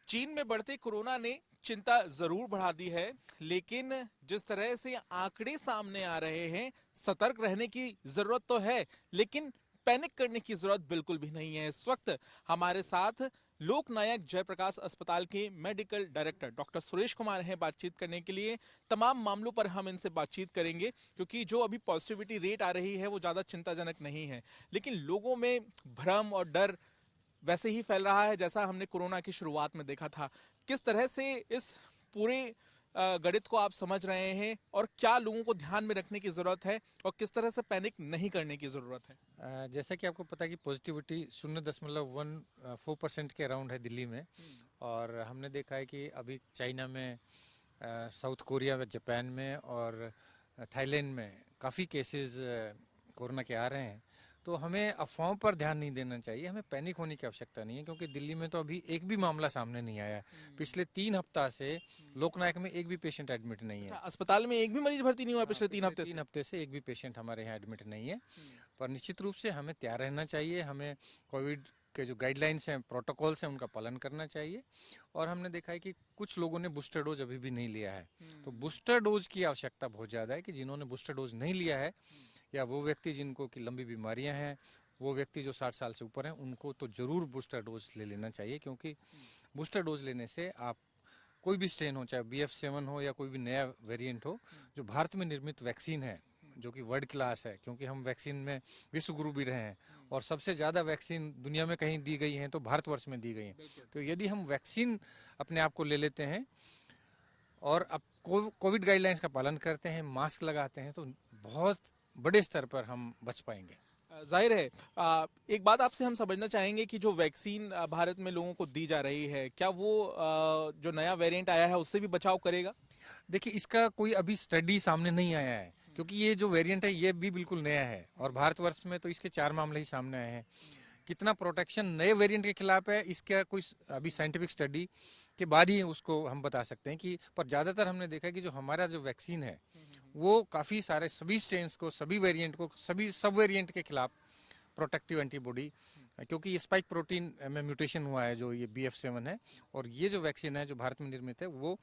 चीन में बढ़ते कोरोना ने चिंता जरूर बढ़ा दी है, लेकिन जिस तरह से आंकड़े सामने आ रहे हैं, सतर्क रहने की जरूरत तो है, लेकिन पैनिक करने की जरूरत बिल्कुल भी नहीं है। इस वक्त हमारे साथ लोकनायक जयप्रकाश अस्पताल के medical director doctor Suresh Kumar हैं बातचीत करने के लिए। तमाम मामलों पर हम इनसे बातचीत करेंगे, क्योंकि जो अभी पॉजिटिविटी रेट आ रही है वो ज्यादा चिंताजनक नहीं है, लेकिन लोगों में भ्रम और डर वैसे ही फैल रहा है जैसा हमने कोरोना की शुरुआत में देखा था। किस तरह से इस पूरे गणित को आप समझ रहे हैं और क्या लोगों को ध्यान में रखने की जरूरत है और किस तरह से पैनिक नहीं करने की जरूरत है? जैसा कि आपको पता है कि पॉजिटिविटी 0.14% के अराउंड है दिल्ली में। और हमने देखा है कि अभी चाइना में, साउथ कोरिया में, जापान में और थाईलैंड में काफ़ी केसेस कोरोना के आ रहे हैं। तो हमें अफवाहों पर ध्यान नहीं देना चाहिए, हमें पैनिक होने की आवश्यकता नहीं है, क्योंकि दिल्ली में तो अभी एक भी मामला सामने नहीं आया है। पिछले 3 हफ्ता से लोकनायक में एक भी पेशेंट एडमिट नहीं है। अच्छा, अस्पताल में एक भी मरीज भर्ती नहीं हुआ पिछले तीन हफ्ते तीन से? हफ्ते से एक भी पेशेंट हमारे यहाँ एडमिट नहीं है। पर निश्चित रूप से हमें तैयार रहना चाहिए, हमें कोविड के जो गाइडलाइंस हैं, प्रोटोकॉल्स हैं, उनका पालन करना चाहिए। और हमने देखा है कि कुछ लोगों ने बूस्टर डोज अभी भी नहीं लिया है, तो बूस्टर डोज की आवश्यकता बहुत ज़्यादा है कि जिन्होंने बूस्टर डोज नहीं लिया है, या वो व्यक्ति जिनको की लंबी बीमारियां हैं, वो व्यक्ति जो 60 साल से ऊपर हैं, उनको तो जरूर बूस्टर डोज ले लेना चाहिए। क्योंकि बूस्टर डोज लेने से आप कोई भी स्ट्रेन हो, चाहे BF7 हो या कोई भी नया वेरिएंट हो, जो भारत में निर्मित वैक्सीन है, जो कि वर्ल्ड क्लास है, क्योंकि हम वैक्सीन में विश्व गुरु भी रहे हैं और सबसे ज़्यादा वैक्सीन दुनिया में कहीं दी गई हैं तो भारतवर्ष में दी गई हैं। तो यदि हम वैक्सीन अपने आप को ले लेते हैं और अब कोविड गाइडलाइंस का पालन करते हैं, मास्क लगाते हैं, तो बहुत बड़े स्तर पर हम बच पाएंगे। जाहिर है। एक बात आपसे हम समझना चाहेंगे कि जो वैक्सीन भारत में लोगों को दी जा रही है, क्या वो जो नया वेरिएंट आया है उससे भी बचाव करेगा? देखिए, इसका कोई अभी स्टडी सामने नहीं आया है, क्योंकि ये जो वेरिएंट है ये भी बिल्कुल नया है और भारतवर्ष में तो इसके 4 मामले ही सामने आए हैं। कितना प्रोटेक्शन नए वेरिएंट के खिलाफ है, इसका कोई अभी साइंटिफिक स्टडी के बाद ही उसको हम बता सकते हैं कि। पर ज़्यादातर हमने देखा है कि जो हमारा जो वैक्सीन है वो काफ़ी सारे सभी स्ट्रेन्स को, सभी वेरिएंट को, सभी सब वेरिएंट के खिलाफ प्रोटेक्टिव एंटीबॉडी, क्योंकि ये स्पाइक प्रोटीन में म्यूटेशन हुआ है जो ये BF7 है। और ये जो वैक्सीन है जो भारत में निर्मित है, वो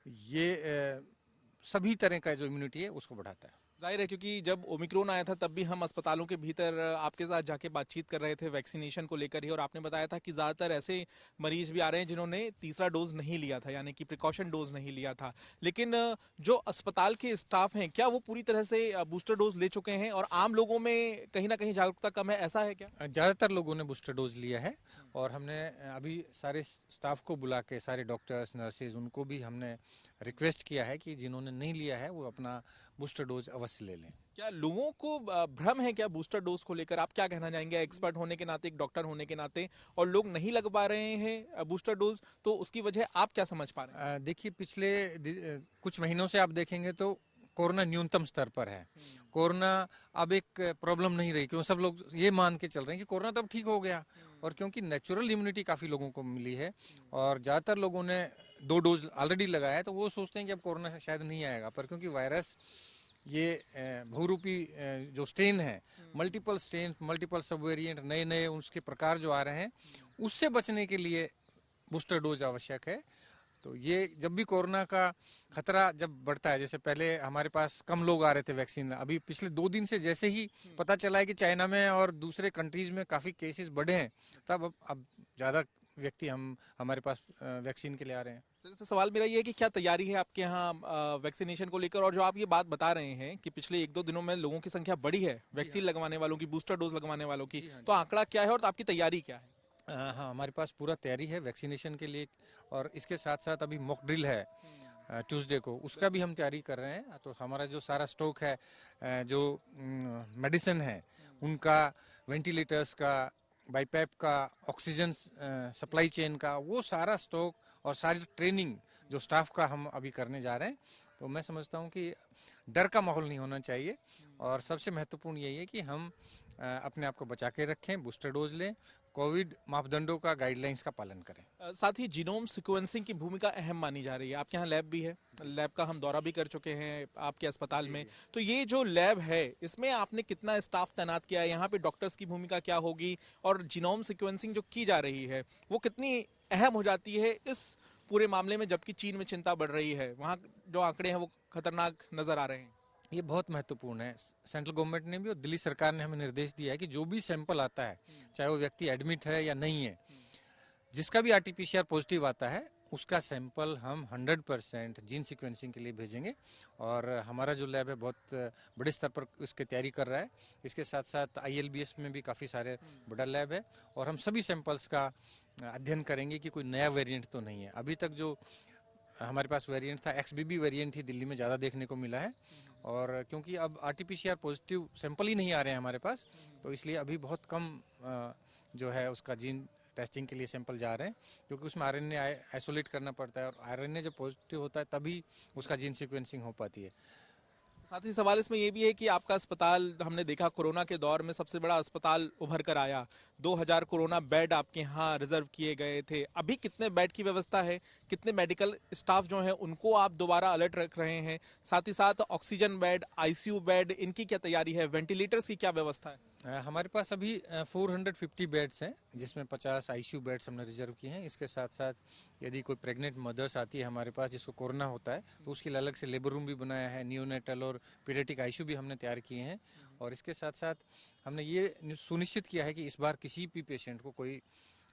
ये सभी तरह का जो इम्यूनिटी है उसको बढ़ाता है। जाहिर है, क्योंकि जब ओमिक्रॉन आया था तब भी हम अस्पतालों के भीतर आपके साथ जाके बातचीत कर रहे थे वैक्सीनेशन को लेकर ही, और आपने बताया था कि ज्यादातर ऐसे मरीज भी आ रहे हैं जिन्होंने तीसरा डोज नहीं लिया था, यानी कि प्रिकॉशन डोज नहीं लिया था। लेकिन जो अस्पताल के स्टाफ हैं, क्या वो पूरी तरह से बूस्टर डोज ले चुके हैं और आम लोगों में कहीं ना कहीं जागरूकता कम है, ऐसा है क्या? ज़्यादातर लोगों ने बूस्टर डोज लिया है और हमने अभी सारे स्टाफ को बुला के, सारे डॉक्टर्स, नर्सेज, उनको भी हमने रिक्वेस्ट किया है कि जिन्होंने नहीं लिया है वो अपना बूस्टर डोज अवश्य ले लें। क्या लोगों को भ्रम है क्या बूस्टर डोज को लेकर? आप क्या कहना चाहेंगे एक्सपर्ट होने के नाते, एक डॉक्टर होने के नाते, और लोग नहीं लग पा रहे हैं बूस्टर डोज, तो उसकी वजह आप क्या समझ पा रहे हैं? देखिए, पिछले कुछ महीनों से आप देखेंगे तो कोरोना न्यूनतम स्तर पर है। कोरोना अब एक प्रॉब्लम नहीं रही, क्यों सब लोग ये मान के चल रहे हैं कि कोरोना तो अब ठीक हो गया। और क्योंकि नेचुरल इम्यूनिटी काफ़ी लोगों को मिली है और ज़्यादातर लोगों ने 2 डोज ऑलरेडी लगाया है, तो वो सोचते हैं कि अब कोरोना शायद नहीं आएगा। पर क्योंकि वायरस ये बहुरूपी जो स्ट्रेन है, मल्टीपल स्ट्रेन, मल्टीपल सब वेरिएंट, नए नए उसके प्रकार जो आ रहे हैं, उससे बचने के लिए बूस्टर डोज आवश्यक है। तो ये जब भी कोरोना का खतरा जब बढ़ता है, जैसे पहले हमारे पास कम लोग आ रहे थे वैक्सीन, अभी पिछले 2 दिन से जैसे ही पता चला है कि चाइना में और दूसरे कंट्रीज में काफ़ी केसेस बढ़े हैं, तब अब ज़्यादा व्यक्ति हमारे पास वैक्सीन के लिए आ रहे हैं। सर, तो सवाल मेरा ये है कि क्या तैयारी है आपके यहाँ वैक्सीनेशन को लेकर, और जो आप ये बात बता रहे हैं कि पिछले 1-2 दिनों में लोगों की संख्या बढ़ी है वैक्सीन लगवाने वालों की, बूस्टर डोज लगवाने वालों की, तो आंकड़ा क्या है और आपकी तैयारी क्या है? हाँ, हमारे पास पूरा तैयारी है वैक्सीनेशन के लिए। और इसके साथ साथ अभी मॉक ड्रिल है ट्यूसडे को, उसका भी हम तैयारी कर रहे हैं। तो हमारा जो सारा स्टॉक है, जो मेडिसिन है उनका, वेंटिलेटर्स का, बाईपैप का, ऑक्सीजन सप्लाई चेन का, वो सारा स्टॉक और सारी ट्रेनिंग जो स्टाफ का हम अभी करने जा रहे हैं। तो मैं समझता हूँ कि डर का माहौल नहीं होना चाहिए और सबसे महत्वपूर्ण यही है कि हम अपने आप को बचा के रखें, बूस्टर डोज लें, कोविड मापदंडों का, गाइडलाइंस का पालन करें। साथ ही जीनोम सीक्वेंसिंग की भूमिका अहम मानी जा रही है। आपके यहाँ लैब भी है, लैब का हम दौरा भी कर चुके हैं आपके अस्पताल में। तो ये जो लैब है, इसमें आपने कितना स्टाफ तैनात किया है? यहाँ पे डॉक्टर्स की भूमिका क्या होगी और जीनोम सीक्वेंसिंग जो की जा रही है वो कितनी अहम हो जाती है इस पूरे मामले में, जबकि चीन में चिंता बढ़ रही है, वहाँ जो आंकड़े हैं वो खतरनाक नजर आ रहे हैं। ये बहुत महत्वपूर्ण है। सेंट्रल गवर्नमेंट ने भी और दिल्ली सरकार ने हमें निर्देश दिया है कि जो भी सैंपल आता है, चाहे वो व्यक्ति एडमिट है या नहीं है, जिसका भी आरटीपीसीआर पॉजिटिव आता है, उसका सैंपल हम 100% जीन सीक्वेंसिंग के लिए भेजेंगे। और हमारा जो लैब है बहुत बड़े स्तर पर इसकी तैयारी कर रहा है। इसके साथ साथ आईएलबीएस में भी काफ़ी सारे बड़ा लैब है, और हम सभी सैंपल्स का अध्ययन करेंगे कि कोई नया वेरिएंट तो नहीं है। अभी तक जो हमारे पास वेरिएंट था, एक्सबीबी वेरिएंट ही दिल्ली में ज़्यादा देखने को मिला है। और क्योंकि अब आरटीपीसीआर पॉजिटिव सैंपल ही नहीं आ रहे हैं हमारे पास, तो इसलिए अभी बहुत कम जो है उसका जीन टेस्टिंग के लिए सैंपल जा रहे हैं, क्योंकि उसमें आरएनए आइसोलेट करना पड़ता है, और आरएनए जब पॉजिटिव होता है तभी उसका जीन सीक्वेंसिंग हो पाती है। साथ ही सवाल इसमें ये भी है कि आपका अस्पताल, हमने देखा कोरोना के दौर में सबसे बड़ा अस्पताल उभर कर आया, 2000 कोरोना बेड आपके यहाँ रिजर्व किए गए थे। अभी कितने बेड की व्यवस्था है, कितने मेडिकल स्टाफ जो हैं उनको आप दोबारा अलर्ट रख रहे हैं? साथ ही साथ ऑक्सीजन बेड, आईसीयू बेड, इनकी क्या तैयारी है? वेंटिलेटर्स की क्या व्यवस्था है? हमारे पास अभी 450 बेड्स हैं, जिसमें 50 आईसीयू बेड्स हमने रिजर्व किए हैं। इसके साथ साथ यदि कोई प्रेग्नेंट मदर्स आती है हमारे पास जिसको कोरोना होता है, तो उसके लिए अलग से लेबर रूम भी बनाया है। नियोनेटल और पीडियाट्रिक आईसीयू भी हमने तैयार किए हैं। और इसके साथ साथ हमने ये सुनिश्चित किया है कि इस बार किसी भी पेशेंट को कोई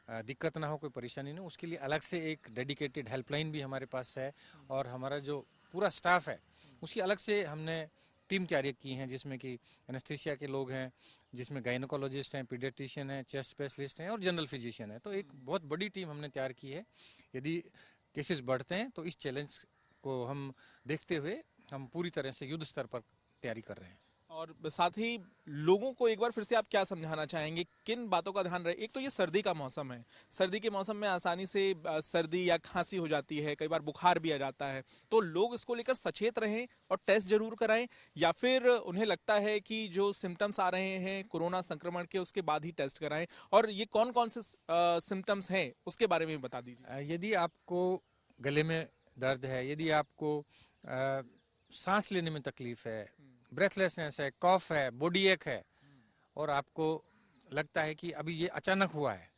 दिक्कत ना हो, कोई परेशानी ना हो, उसके लिए अलग से एक डेडिकेटेड हेल्पलाइन भी हमारे पास है। और हमारा जो पूरा स्टाफ है उसकी अलग से हमने टीम तैयार की हैं, जिसमें कि एनेस्थीसिया के लोग हैं, जिसमें गायनोकोलॉजिस्ट हैं, पीडियाट्रिशियन हैं, चेस्ट स्पेशलिस्ट हैं और जनरल फिजिशियन है। तो एक बहुत बड़ी टीम हमने तैयार की है। यदि केसेस बढ़ते हैं तो इस चैलेंज को हम देखते हुए हम पूरी तरह से युद्ध स्तर पर तैयारी कर रहे हैं। और साथ ही लोगों को एक बार फिर से आप क्या समझाना चाहेंगे, किन बातों का ध्यान रहे? एक तो ये सर्दी का मौसम है, सर्दी के मौसम में आसानी से सर्दी या खांसी हो जाती है, कई बार बुखार भी आ जाता है, तो लोग इसको लेकर सचेत रहें और टेस्ट जरूर कराएं, या फिर उन्हें लगता है कि जो सिम्टम्स आ रहे हैं कोरोना संक्रमण के उसके बाद ही टेस्ट कराएं? और ये कौन कौन से सिम्टम्स हैं उसके बारे में भी बता दीजिए। यदि आपको गले में दर्द है, यदि आपको सांस लेने में तकलीफ है, ब्रेथलेसनेस है, कॉफ है, बॉडी एक है, और आपको लगता है कि अभी ये अचानक हुआ है,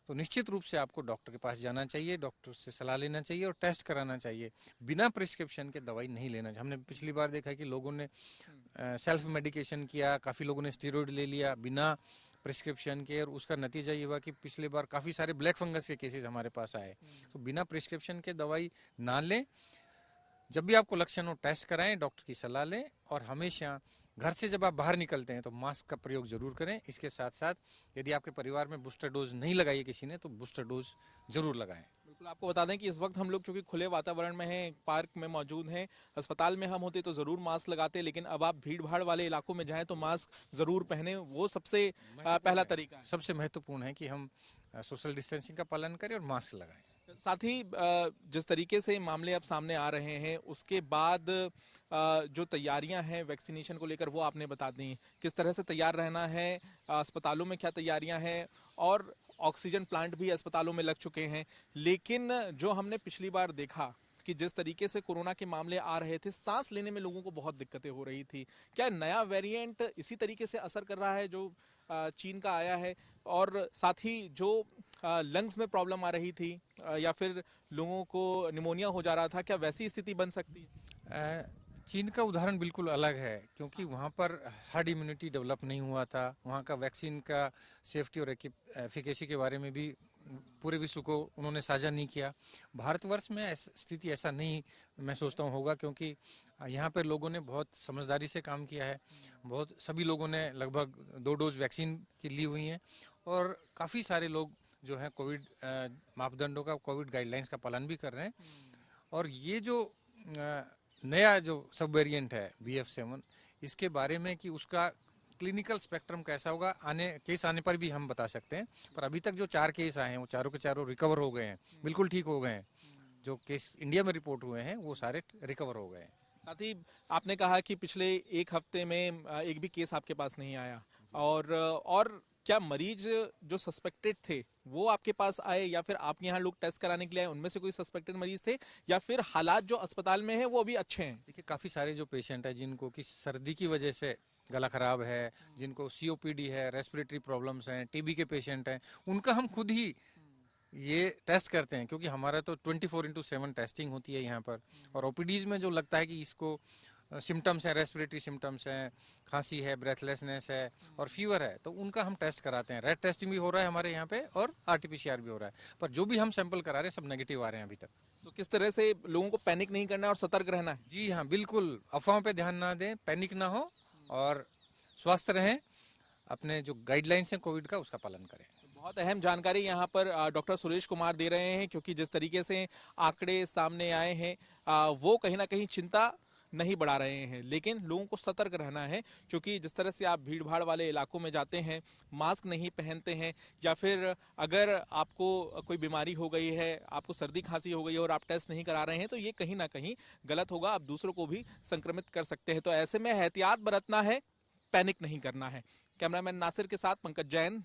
तो निश्चित रूप से आपको डॉक्टर के पास जाना चाहिए, डॉक्टर से सलाह लेना चाहिए और टेस्ट कराना चाहिए। बिना प्रिस्क्रिप्शन के दवाई नहीं लेना चाहिए। हमने पिछली बार देखा कि लोगों ने सेल्फ मेडिकेशन किया, काफ़ी लोगों ने स्टेरॉइड ले लिया बिना प्रिस्क्रिप्शन के, और उसका नतीजा ये हुआ कि पिछले बार काफ़ी सारे ब्लैक फंगस के केसेस हमारे पास आए। तो बिना प्रिस्क्रिप्शन के दवाई ना लें। जब भी आपको लक्षण हो टेस्ट कराएं, डॉक्टर की सलाह लें, और हमेशा घर से जब आप बाहर निकलते हैं तो मास्क का प्रयोग जरूर करें। इसके साथ साथ यदि आपके परिवार में बूस्टर डोज नहीं लगाई है किसी ने, तो बूस्टर डोज जरूर लगाएं। बिल्कुल, आपको बता दें कि इस वक्त हम लोग चूंकि खुले वातावरण में हैं, पार्क में मौजूद हैं। अस्पताल में हम होते तो जरूर मास्क लगाते, लेकिन अब आप भीड़ भाड़ वाले इलाकों में जाएं तो मास्क जरूर पहने, वो सबसे पहला तरीका है। सबसे महत्वपूर्ण है कि हम सोशल डिस्टेंसिंग का पालन करें और मास्क लगाएं। साथ ही जिस तरीके से मामले अब सामने आ रहे हैं, उसके बाद जो तैयारियां हैं वैक्सीनेशन को लेकर वो आपने बता दी, किस तरह से तैयार रहना है, अस्पतालों में क्या तैयारियां हैं, और ऑक्सीजन प्लांट भी अस्पतालों में लग चुके हैं। लेकिन जो हमने पिछली बार देखा कि जिस तरीके से कोरोना के मामले आ रहे थे, सांस लेने में लोगों को बहुत दिक्कतें हो रही थी, क्या नया वेरिएंट इसी तरीके से असर कर रहा है जो चीन का आया है? और साथ ही जो लंग्स में प्रॉब्लम आ रही थी, या फिर लोगों को निमोनिया हो जा रहा था, क्या वैसी स्थिति बन सकती है? चीन का उदाहरण बिल्कुल अलग है, क्योंकि वहाँ पर हर्ड इम्यूनिटी डेवलप नहीं हुआ था। वहाँ का वैक्सीन का सेफ्टी और एफिकेसी के बारे में भी पूरे विश्व को उन्होंने साझा नहीं किया। भारतवर्ष में स्थिति ऐसा नहीं मैं सोचता हूँ होगा, क्योंकि यहाँ पर लोगों ने बहुत समझदारी से काम किया है। बहुत सभी लोगों ने लगभग 2 डोज वैक्सीन की ली हुई हैं, और काफ़ी सारे लोग जो है कोविड मापदंडों का, कोविड गाइडलाइंस का पालन भी कर रहे हैं। और ये जो नया जो सब वेरिएंट है BF7, इसके बारे में कि उसका क्लिनिकल स्पेक्ट्रम कैसा होगा, केस आने पर भी हम बता सकते हैं। पर अभी तक जो 4 केस आए हैं वो चारों के चारों रिकवर हो गए हैं, बिल्कुल ठीक हो गए हैं। जो केस इंडिया में रिपोर्ट हुए हैं वो सारे रिकवर हो गए हैं। साथ ही आपने कहा कि पिछले 1 हफ्ते में एक भी केस आपके पास नहीं आया, और क्या मरीज जो सस्पेक्टेड थे वो आपके पास आए, या फिर आपके यहाँ लोग टेस्ट कराने के लिए आए, उनमें से कोई सस्पेक्टेड मरीज थे, या फिर हालात जो अस्पताल में है वो अभी अच्छे हैं? देखिए, काफ़ी सारे जो पेशेंट हैं जिनको कि सर्दी की वजह से गला खराब है, जिनको COPD है, रेस्पिरेटरी प्रॉब्लम्स हैं, TB के पेशेंट हैं, उनका हम खुद ही ये टेस्ट करते हैं, क्योंकि हमारा तो 24/7 टेस्टिंग होती है यहाँ पर। और ओपीडीज में जो लगता है कि इसको सिम्टम्स हैं, रेस्पिरेटरी सिम्टम्स हैं, खांसी है, ब्रेथलेसनेस है और फीवर है, तो उनका हम टेस्ट कराते हैं। रैट टेस्टिंग भी हो रहा है हमारे यहाँ पे और आरटीपीसीआर भी हो रहा है, पर जो भी हम सैंपल करा रहे हैं सब नेगेटिव आ रहे हैं अभी तक। तो किस तरह से लोगों को पैनिक नहीं करना है और सतर्क रहना है? जी हाँ, बिल्कुल अफवाहों पे ध्यान ना दें, पैनिक ना हो और स्वस्थ रहें, अपने जो गाइडलाइंस हैं कोविड का उसका पालन करें। बहुत अहम जानकारी यहाँ पर डॉक्टर सुरेश कुमार दे रहे हैं, क्योंकि जिस तरीके से आंकड़े सामने आए हैं वो कहीं ना कहीं चिंता नहीं बढ़ा रहे हैं, लेकिन लोगों को सतर्क रहना है। क्योंकि जिस तरह से आप भीड़ भाड़ वाले इलाकों में जाते हैं, मास्क नहीं पहनते हैं, या फिर अगर आपको कोई बीमारी हो गई है, आपको सर्दी खांसी हो गई है और आप टेस्ट नहीं करा रहे हैं, तो ये कहीं ना कहीं गलत होगा, आप दूसरों को भी संक्रमित कर सकते हैं। तो ऐसे में एहतियात बरतना है, पैनिक नहीं करना है। कैमरामैन नासिर के साथ पंकज जैन।